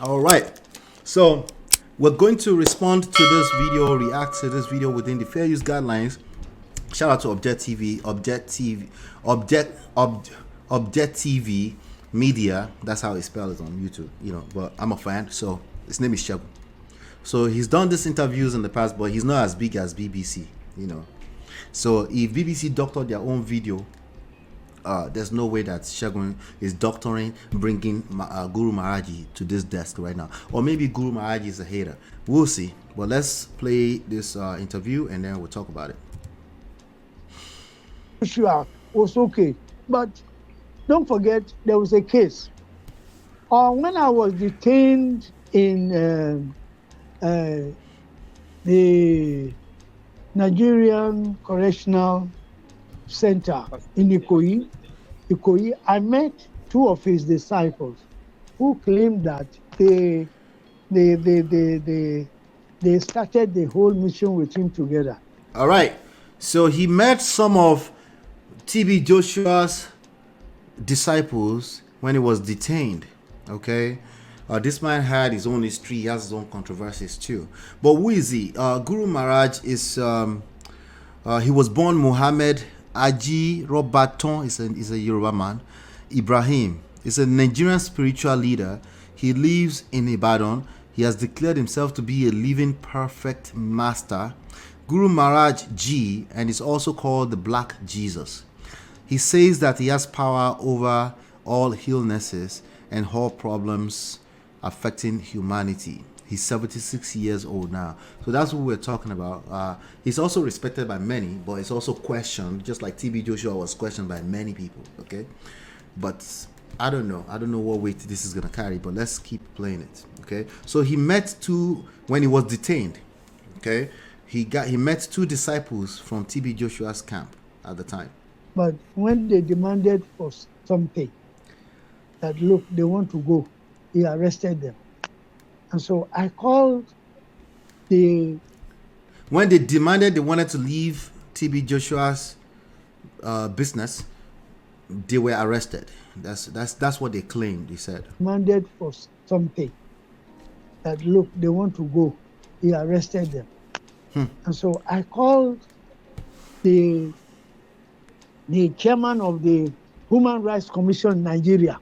All right. So we're going to respond to this video, react to this video within the fair use guidelines. Shout out to Object TV Media. That's how it's spelled on YouTube, but I'm a fan, so his name is Shagun. So he's done these interviews in the past, but he's not as big as BBC. So if BBC doctored their own video, there's no way that Shagun is doctoring, bringing Guru Maharaji to this desk right now. Or maybe Guru Maharaji is a hater. We'll see. But let's play this interview and then we'll talk about it. Sure, was okay. But don't forget, there was a case. When I was detained in the Nigerian Correctional Center in Ikoyi, I met two of his disciples who claimed that they started the whole mission with him together. All right. So he met some of TB Joshua's disciples when he was detained. Okay. This man had his own history, he has his own controversies too. But who is he? Guru Maharaj is he was born Muhammad Aji Robaton, is a Yoruba man. Ibrahim is a Nigerian spiritual leader. He lives in Ibadan. He has declared himself to be a living perfect master. Guru Maharaj G, and is also called the Black Jesus. He says that he has power over all illnesses and all problems affecting humanity. He's 76 years old now. So that's what we're talking about. He's also respected by many, but it's also questioned, just like TB Joshua was questioned by many people, okay? But I don't know what weight this is going to carry, but let's keep playing it, okay? So he met two, when he was detained, okay? He met two disciples from TB Joshua's camp at the time. But when they demanded for something, that look, they want to go, he arrested them. And so I called the... When they demanded they wanted to leave TB Joshua's business, they were arrested. That's what they claimed, he said. Demanded for something, that look, they want to go, he arrested them. And so I called the chairman of the Human Rights Commission in Nigeria,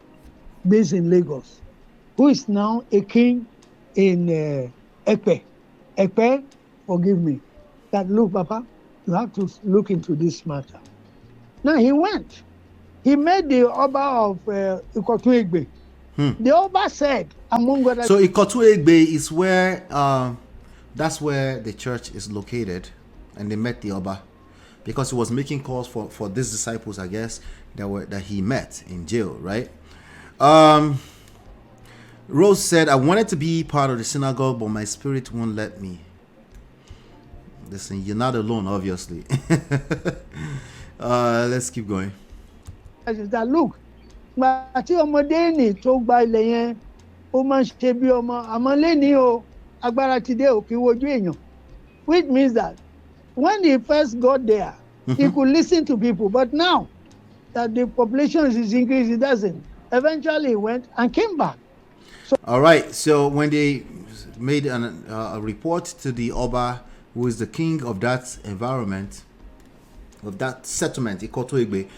based in Lagos, who is now a king in Ekpe. Ekpe, forgive me. That look, Papa, you have to look into this matter. Now he went. He met the Oba of Ikotu Egbe. The Oba said, among other... So Ikotu Egbe is where, that's where the church is located, and they met the Oba. Because he was making calls for these disciples, I guess, that he met in jail, right? Rose said, I wanted to be part of the synagogue, but my spirit won't let me. Listen, you're not alone, obviously. Let's keep going. That look, which means that when he first got there, he could listen to people, but now that the population is increased, he doesn't. Eventually he went and came back. So, all right, so when they made a report to the Oba, who is the king of that environment, of that settlement, Ikoto Egbe,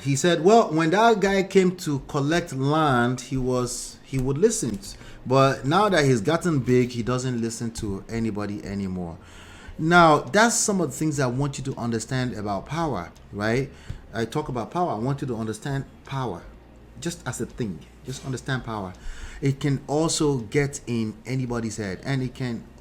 he said, well, when that guy came to collect land, he would listen. But now that he's gotten big, he doesn't listen to anybody anymore. Now, that's some of the things I want you to understand about power, right? I talk about power. I want you to understand power just as a thing. Just understand power. It can also get in anybody's head, and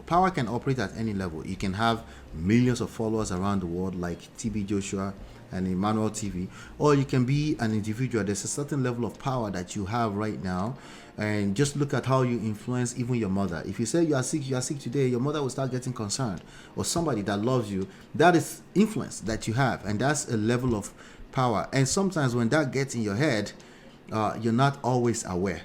power can operate at any level. You can have millions of followers around the world like TB Joshua and Emmanuel TV, or you can be an individual. There's a certain level of power that you have right now, and just look at how you influence even your mother. If you say you are sick today, your mother will start getting concerned, or somebody that loves you. That is influence that you have, and that's a level of power. And sometimes when that gets in your head, you're not always aware.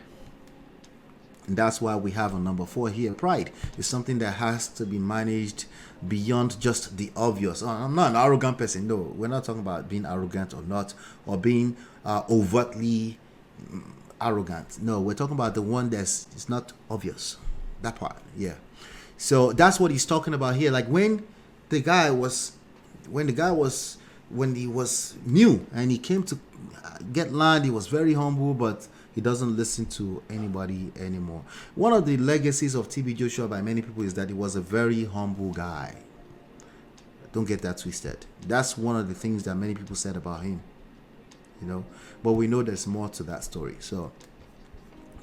And that's why we have a number 4 here. Pride is something that has to be managed beyond just the obvious. I'm not an arrogant person. No, we're not talking about being arrogant or not, or being overtly arrogant. No, we're talking about the one that's it's not obvious. That part, yeah. So that's what he's talking about here. Like when the guy was, when he was new and he came to get land, he was very humble, but he doesn't listen to anybody anymore. One of the legacies of TB Joshua by many people is that he was a very humble guy. Don't get that twisted. That's one of the things that many people said about him. You know, but we know there's more to that story. So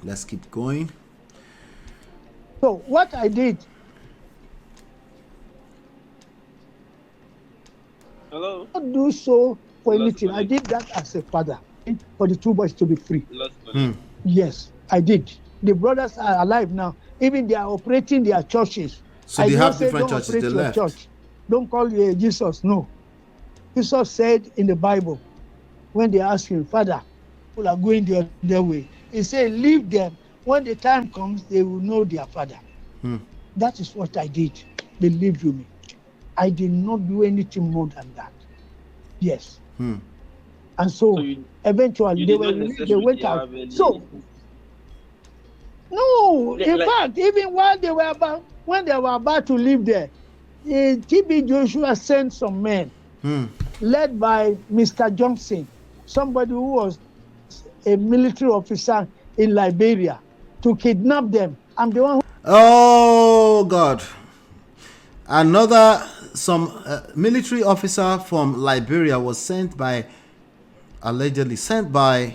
let's keep going. So what I did. Hello? Not do so for anything. I did that as a father for the two boys to be free. Yes, I did. The brothers are alive now. Even they are operating their churches. So they have different churches. They left. Church. Don't call Jesus. No. Jesus said in the Bible, when they ask him, Father, people are going their way. He said, leave them. When the time comes, they will know their father. That is what I did. Believe you me. I did not do anything more than that. Yes. And so eventually they went out. So no, in fact, even while when they were about to leave there, TB Joshua sent some men led by Mr. Johnson, somebody who was a military officer in Liberia, to kidnap them. I'm the one who... Oh God. Some military officer from Liberia was allegedly sent by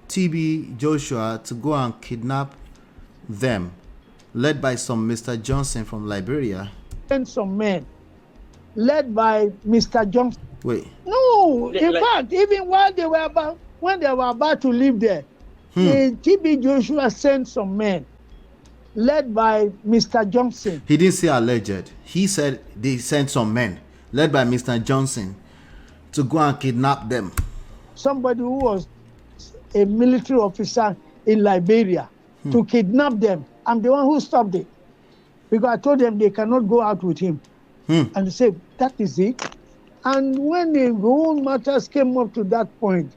TB Joshua to go and kidnap them, led by some Mr. Johnson from Liberia. And some men led by Mr. Johnson. Wait. No, in fact, even while when they were about to leave there, TB Joshua sent some men led by Mr. Johnson. He didn't say alleged. He said they sent some men led by Mr. Johnson to go and kidnap them. Somebody who was a military officer in Liberia to kidnap them. I'm the one who stopped it. Because I told them they cannot go out with him. And they said, that is it. And when the whole matters came up to that point,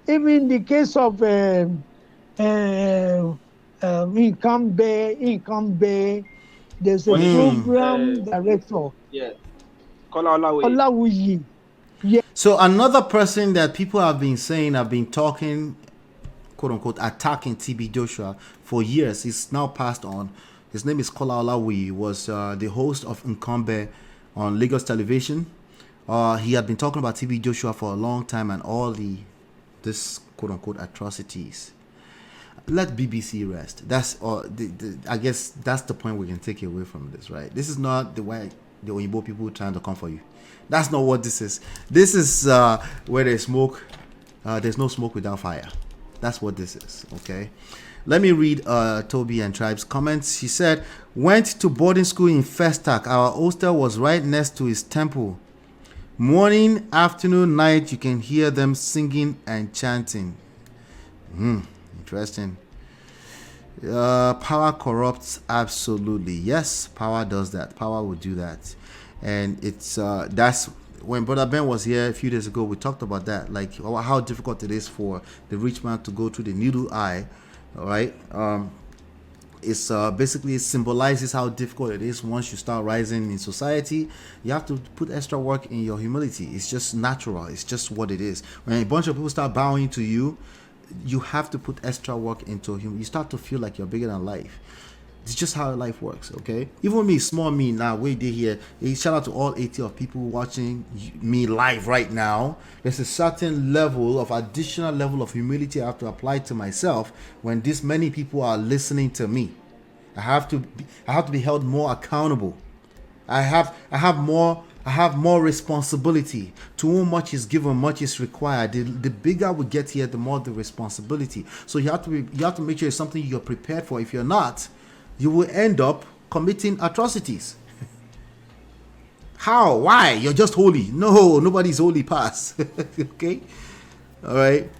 even the case of Income Bay, there's a program director. Yeah. Kola Olawuyi. Yeah. So another person that people have been talking, quote unquote, attacking TB Joshua for years. He's now passed on. His name is Kola Olawuyi. Was the host of Nkombe on Lagos television. He had been talking about TB Joshua for a long time and all this quote unquote atrocities. Let BBC rest. That's I guess that's the point we can take away from this, right? This is not the way the Oyinbo people trying to come for you. That's not what this is. This is where there's smoke. There's no smoke without fire. That's what this is. Okay. Let me read Toby and Tribe's comments. He said, went to boarding school in Festac. Our hostel was right next to his temple. Morning, afternoon, night, you can hear them singing and chanting. Interesting. Power corrupts, absolutely. Yes, power does that. Power will do that. And it's that's when Brother Ben was here a few days ago, we talked about that, like how difficult it is for the rich man to go through the needle eye. All right. It's basically it symbolizes how difficult it is once you start rising in society. You have to put extra work in your humility. It's just natural. It's just what it is. When a bunch of people start bowing to you, you have to put extra work into him. You start to feel like you're bigger than life. It's just how life works, okay? Even me, small me now, we did here. Shout out to all 80 of people watching me live right now. There's a certain level of additional level of humility I have to apply to myself when this many people are listening to me. I have to be held more accountable. I have more responsibility. To whom much is given, much is required. The bigger we get here, the more the responsibility. So you have to make sure it's something you're prepared for. If you're not, you will end up committing atrocities. How? Why? You're just holy. No, nobody's holy past. Okay? All right.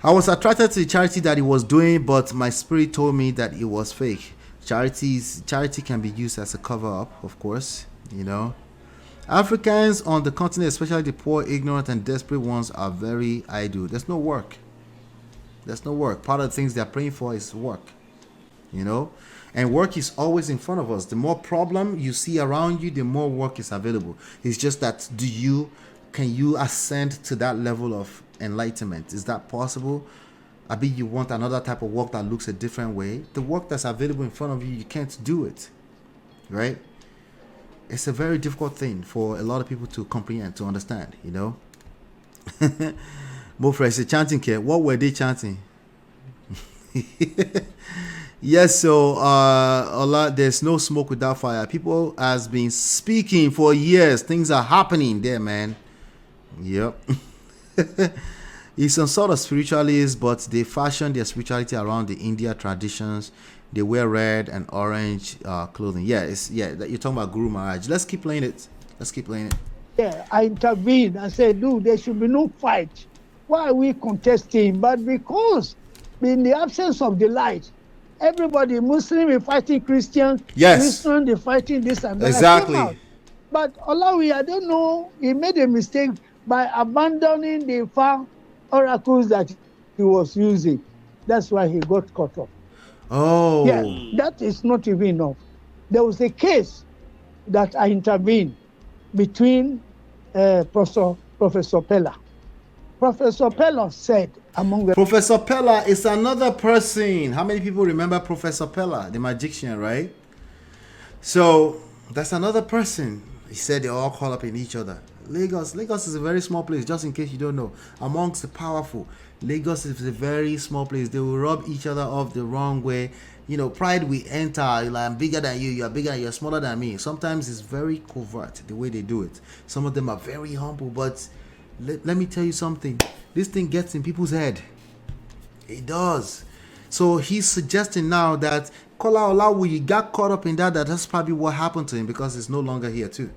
I was attracted to the charity that he was doing, but my spirit told me that it was fake. Charity can be used as a cover-up, of course, you know. Africans on the continent, especially the poor, ignorant, and desperate ones, are very idle. There's no work. There's no work. Part of the things they're praying for is work. And work is always in front of us. The more problem you see around you, the more work is available. It's just that can you ascend to that level of enlightenment? Is that possible? I mean, you want another type of work that looks a different way. The work that's available in front of you, you can't do it, right? It's a very difficult thing for a lot of people to comprehend, to understand, Mofra is chanting here. What were they chanting? Yes, so there's no smoke without fire. People has been speaking for years. Things are happening there, man. Yep. He's some sort of spiritualist, but they fashion their spirituality around the India traditions. They wear red and orange clothing. You're talking about Guru Maharaji. Let's keep playing it. Yeah, I intervened and said, dude, there should be no fight. Why are we contesting? But because in the absence of the light, everybody, Muslim is fighting Christian, Christian is fighting this and that. Exactly. But Olawuyi, I don't know, he made a mistake by abandoning the farm oracles that he was using. That's why he got caught up. Oh. Yeah, that is not even enough. There was a case that I intervened between Professor Pella. Professor Pella said among the... Professor Pella is another person. How many people remember Professor Pella, the magician, right? So that's another person. He said they all call up in each other. Lagos is a very small place, just in case you don't know. Amongst the powerful, Lagos is a very small place. They will rub each other off the wrong way. Pride will enter. Like, I'm bigger than you. You're bigger. You're smaller than me. Sometimes it's very covert the way they do it. Some of them are very humble, but let me tell you something. This thing gets in people's head. It does. So he's suggesting now that Kola Olawuyi got caught up in that. That's probably what happened to him because he's no longer here too.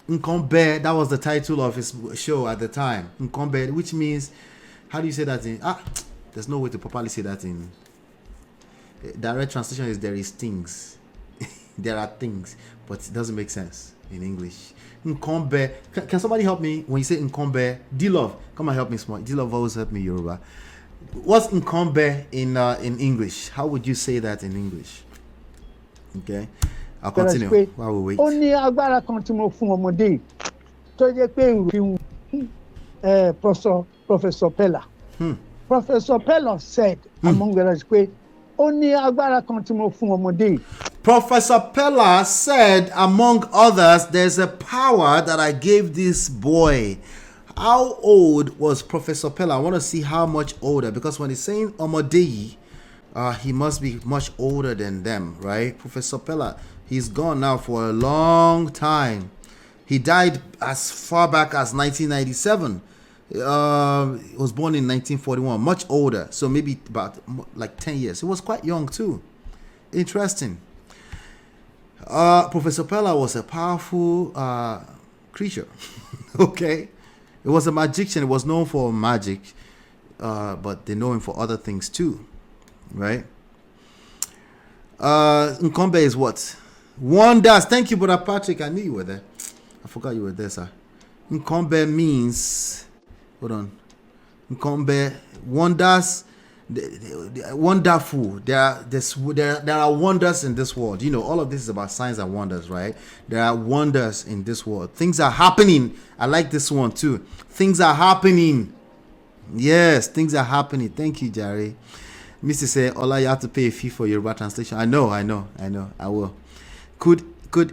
Nkombe, that was the title of his show at the time. Nkombe, which means, how do you say that in? There's no way to properly say that in. Direct translation is there is things. There are things, but it doesn't make sense in English. Nkombe, can somebody help me when you say Nkombe? D-Love, come and help me small. D-Love always help me Yoruba. What's Nkombe in English? How would you say that in English? Okay. I'll continue while we wait. Ó ní agbára kan tí mo fún ọmọdé tó jẹ́ pé ìròyìn Professor Pella. Professor Pella said among the others pé ó ní agbára kan tí mo fún ọmọdé. Professor Pella said among others, there's a power that I gave this boy. How old was Professor Pella? I want to see how much older, because when he's saying Omodeyi, he must be much older than them, right? Professor Pella, he's gone now for a long time. He died as far back as 1997. He was born in 1941, much older, so maybe about like 10 years. He was quite young too. Interesting. Professor Pella was a powerful creature. Okay, it was a magician. It was known for magic, but they know him for other things too, right? Nkombe is what? Wonders. Thank you, Brother Patrick. I knew you were there. I forgot you were there, sir. Nkombe means, hold on. Nkombe, wonders, wonderful. There are wonders in this world. All of this is about signs and wonders, right? There are wonders in this world. Things are happening. I like this one too. Things are happening. Yes, things are happening. Thank you, Jerry. Mr. say, Ola, you have to pay a fee for Yoruba translation. I know. I will. Could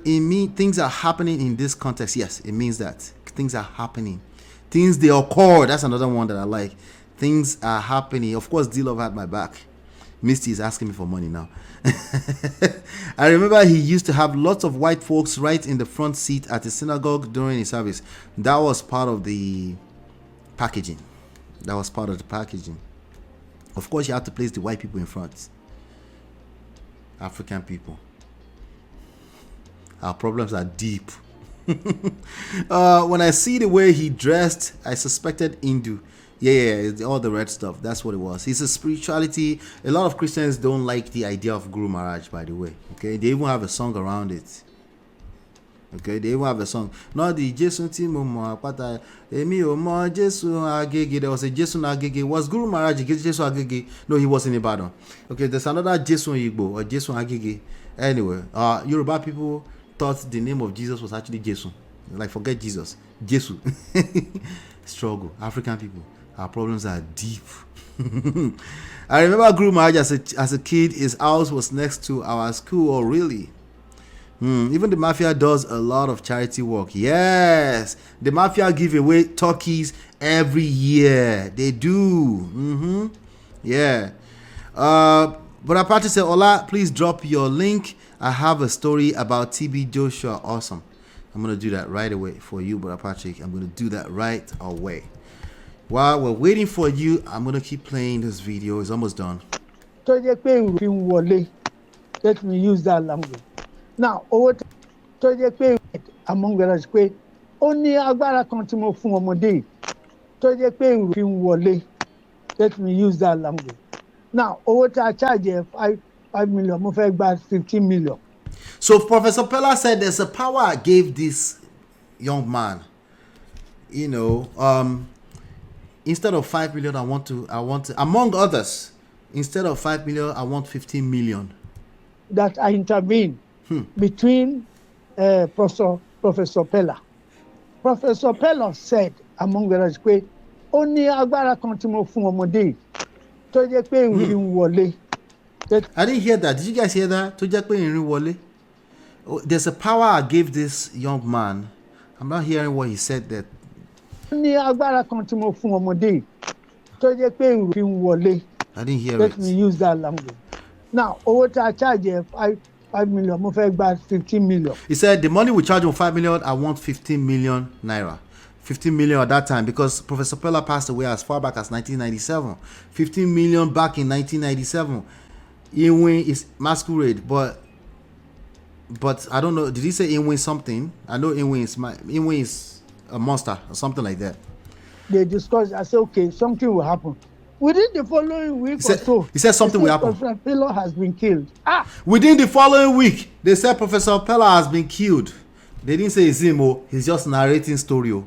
it mean things are happening in this context? Yes, it means that. Things are happening. Things, they occur. That's another one that I like. Things are happening. Of course, D-Love had my back. Misty is asking me for money now. I remember he used to have lots of white folks right in the front seat at the synagogue during his service. That was part of the packaging. Of course, you have to place the white people in front. African people. Our problems are deep. When I see the way he dressed, I suspected Hindu. Yeah, all the red stuff. That's what it was. It's a spirituality. A lot of Christians don't like the idea of Guru Maharaj, by the way. Okay, they even have a song around it. Okay, they even have a song. Not the Jason Timo Pata Emi Omo Jason Agege. There was a Jason Agege. Was Guru Maharaji Jason Agege? No, he was in Ibadan. Okay, there's another Jason Igbo or Jason Agege. Anyway, Yoruba people thought the name of Jesus was actually Jason. Like, forget Jesus. Jesu. Struggle. African people. Our problems are deep. I remember Guru Maharaji as a kid, his house was next to our school. Oh, really? Even the mafia does a lot of charity work. Yes, the mafia give away turkeys every year. They do. Yeah. But Apache said, Ola, please drop your link. I have a story about TB Joshua. Awesome. I'm going to do that right away for you, Brother Patrick. I'm going to do that right away. While we're waiting for you, I'm going to keep playing this video. It's almost done. Let me use that language. Now, among the rest, only agbára kan tí mo fún ọmọdé tó jẹ́ pé ìròyìn wọlé. Let me use that language. Now, owó tá a charge 5 million, mo fẹ́ gba 15 million. So Professor Pella said there's a power I gave this young man. You know, instead of 5 million, I want to, among others, instead of 5 million, I want 15 million. That I intervene between Professor Pella. Professor Pella said, among the rest, only agbára kan tí mo fún ọmọdé tó jẹ́ pé ìrìn wọlé. I didn't hear that. Did you guys hear that? Tó jẹ́ pé ìrìn wọlé. There's a power I gave this young man. I'm not hearing what he said there. Only agbára kan tí mo fún ọmọdé tó jẹ́ pé ìrìn wọlé. I didn't hear Let it. me use that language. Now, owó tá a charge 5 million, mo fẹ́ gba 15 million. He said the money we charge him 5 million, I want 15 million naira. 15 million at that time because Professor Pella passed away as far back as 1997. 15 million back in 1997. Inwin is masquerade, but I don't know. Did he say Inwin something? I know Inwin is a monster or something like that. They discussed. I said, okay, something will happen. Within the following week or so, he said something will happen. Professor Pella has been killed. Within the following week, they said Professor Pella has been killed. They didn't say it's him. He's just narrating story.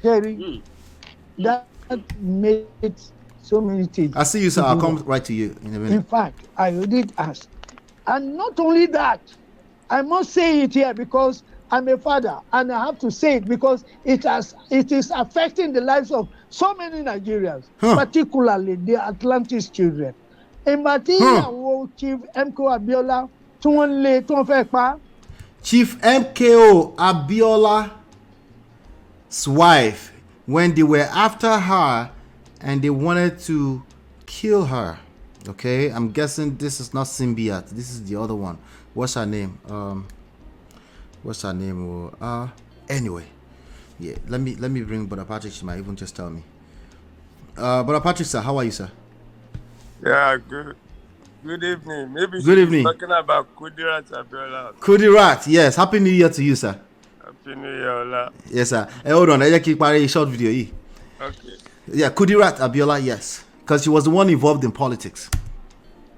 Jerry, that made so many things. I see you, sir. I'll come right to you in a minute. In fact, I did ask. And not only that, I must say it here because I'm a father and I have to say it because it is affecting the lives of so many Nigerians, particularly the Atlantis children. In Material, Chief MKO Abiola, Chief MKO Abiola's wife, when they were after her and they wanted to kill her. Okay, I'm guessing this is not Symbiote. This is the other one. What's her name? Anyway, yeah. Let me bring Brother Patrick. She might even just tell me. Brother Patrick, sir, how are you, sir? Yeah, good. Good evening. Maybe good evening. Talking about Kudirat Abiola. Kudirat, yes. Happy New Year to you, sir. Happy New Year, Ola. Yes, sir. Hey, hold on. I keep a short video. Okay. Yeah, Kudirat Abiola, yes. Because she was the one involved in politics.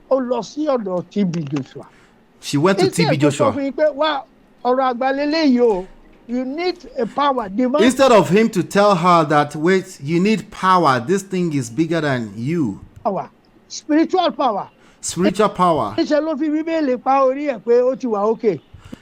Oh, TB Joshua. She went to TB Joshua. You need a power. Instead of him to tell her that, wait, you need power. This thing is bigger than you. Power. Spiritual power. Spiritual power.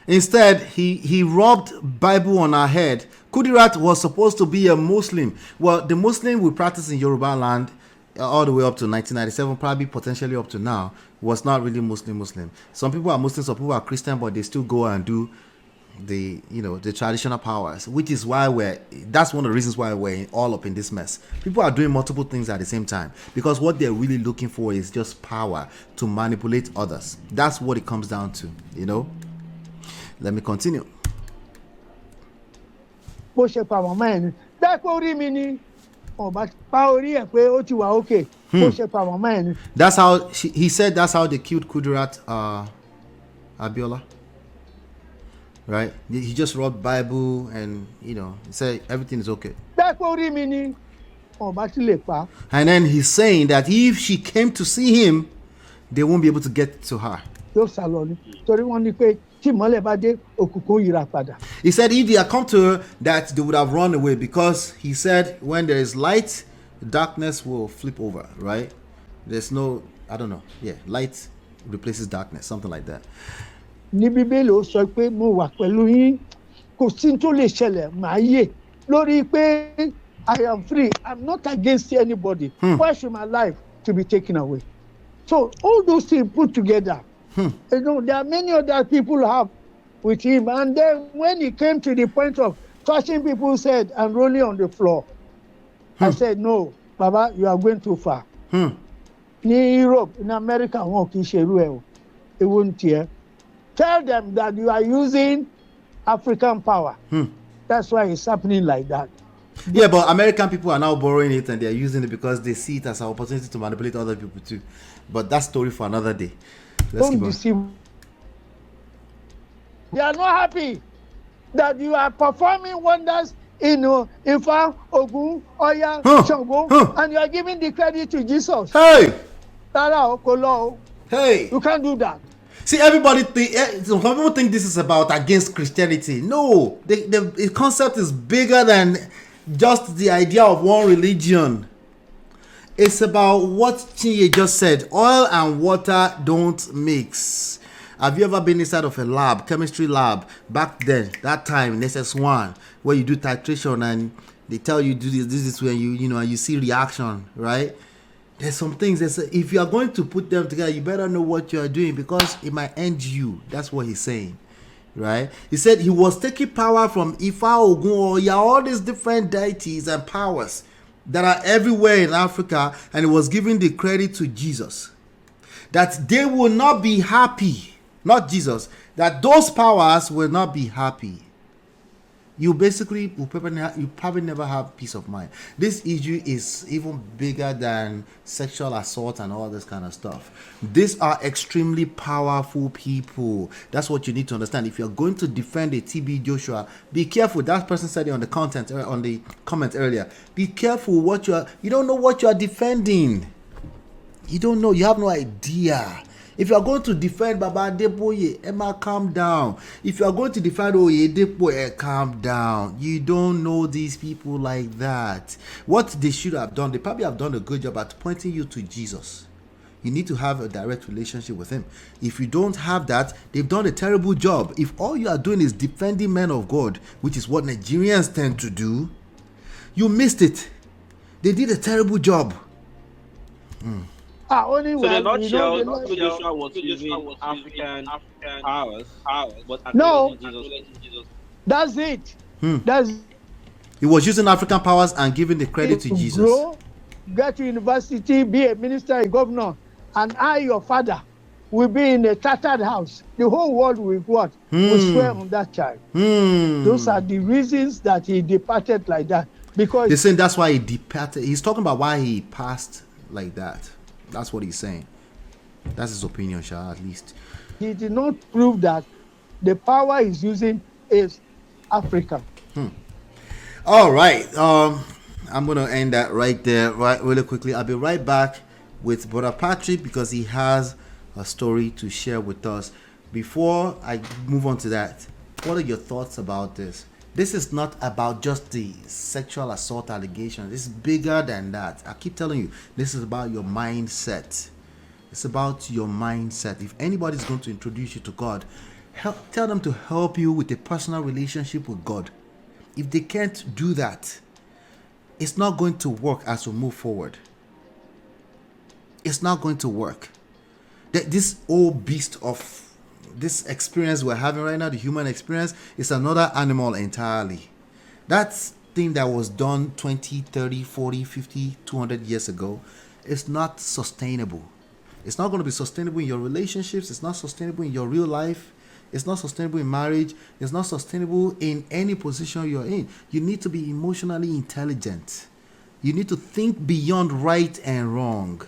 Instead, he rubbed Bible on her head. Kudirat was supposed to be a Muslim. Well, the Muslim we practice in Yoruba land all the way up to 1997, probably potentially up to now, was not really Muslim. Some people are Muslims, some people are Christian, but they still go and do the traditional powers, which is why that's one of the reasons why we're all up in this mess. People are doing multiple things at the same time because what they're really looking for is just power to manipulate others. That's what it comes down to, Let me continue. That's how he said that's how they killed Kudirat Abiola. Right? He just wrote Bible and, he said everything is okay. And then he's saying that if she came to see him, they won't be able to get to her. tí ìmọ́lẹ̀ bá dé òkùnkùn yíra padà. He said if they had come to her, that they would have run away, because he said when there is light, darkness will flip over, right? There's no, I don't know, yeah, light replaces darkness, something like that. Ní bíbélì ó sọ pé mo wà pẹ̀lú yín, kò sí tó lè ṣẹlẹ̀ màá yè lórí pé I am free, I'm not against anybody. Why should my life to be taken away? So all those things put together, you know, there are many other people have with him, and then when he came to the point of touching people's head and rolling on the floor, I said, no, Baba, you are going too far. Ní Europe, in America, wọn kì í ṣerú ẹ̀ o, ewu ń tiẹ̀. Tell them that you are using African power. That's why it's happening like that. Yeah, but American people are now borrowing it and they're using it because they see it as an opportunity to manipulate other people too. But that's story for another day. Let's Don't keep on. deceive. They are not happy that you are performing wonders in Ifa, Ogun, Oya, Shango, and you are giving the credit to Jesus. Hey! Tara, Kola, Hey! you can't do that. See, everybody think, some people think this is about against Christianity. No, the concept is bigger than just the idea of one religion. It's about what Chinye just said. Oil and water don't mix. Have you ever been inside of a lab, chemistry lab, back then, that time, in SS1, where you do titration and they tell you do this when you know, and you see reaction, right? There's some things that say, if you are going to put them together, you better know what you are doing because it might end you. That's what he's saying, right? He said he was taking power from Ifa, Ogun, Oya, all these different deities and powers that are everywhere in Africa, and he was giving the credit to Jesus. That they will not be happy, not Jesus, that those powers will not be happy. You basically you probably never have peace of mind. This issue is even bigger than sexual assault and all this kind of stuff. These are extremely powerful people. That's what you need to understand. If you're going to defend a TB Joshua, be careful. That person said it on the comment earlier. Be careful what you don't know what you are defending. You don't know. You have no idea. If you are going to defend Baba Adeboye, Emma, calm down. If you are going to defend Oyedepo, calm down. You don't know these people like that. What they should have done, they probably have done a good job at pointing you to Jesus. You need to have a direct relationship with him. If you don't have that, they've done a terrible job. If all you are doing is defending men of God, which is what Nigerians tend to do, you missed it. They did a terrible job. Only So the when, nutshell, Joshua was using African powers, but No. acknowledging Jesus. that's it. That's He was using African powers and giving the credit to to Jesus. grow, get to university, be a minister, a governor, and I, your father, will be in a tattered house. The whole world will what? Will swear on that child. Those are the reasons that he departed like that. Because They're saying that's why he departed. He's talking about why he passed like that. That's what he's saying. That's his opinion, Shah, at least. he did not prove that the power he's using is African. All right. I'm gonna end that right there, right, really quickly. I'll be right back with Brother Patrick because he has a story to share with us. Before I move on to that, what are your thoughts about this? This is not about just the sexual assault allegations. It's bigger than that. I keep telling you, this is about your mindset. It's about your mindset. If anybody's going to introduce you to God, tell them to help you with a personal relationship with God. If they can't do that, it's not going to work as we move forward. It's not going to work. This old beast of this experience we're having right now, the human experience, is another animal entirely. That thing that was done 20, 30, 40, 50, 200 years ago is not sustainable. It's not going to be sustainable in your relationships. It's not sustainable in your real life. It's not sustainable in marriage. It's not sustainable in any position you're in. You need to be emotionally intelligent. You need to think beyond right and wrong.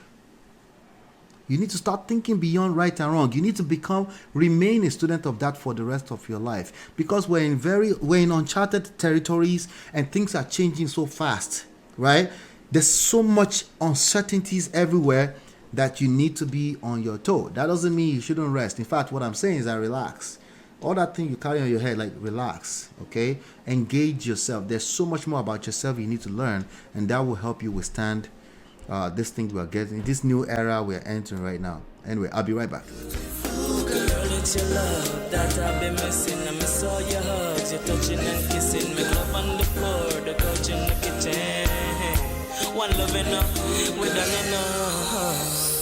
You need to start thinking beyond right and wrong. You need to remain a student of that for the rest of your life. Because we're in uncharted territories and things are changing so fast, right? There's so much uncertainties everywhere that you need to be on your toe. That doesn't mean you shouldn't rest. In fact, what I'm saying is that relax. all that thing you carry on your head, like, relax, okay? Engage yourself. There's so much more about yourself you need to learn, and that will help you withstand this thing we are getting, this new era we're entering right now. Anyway, I'll be right back. Girl, it's your love that I've been missing. I miss all your hugs, your touching and kissing. Make love on the floor, the couch in the kitchen. One love enough, we done enough.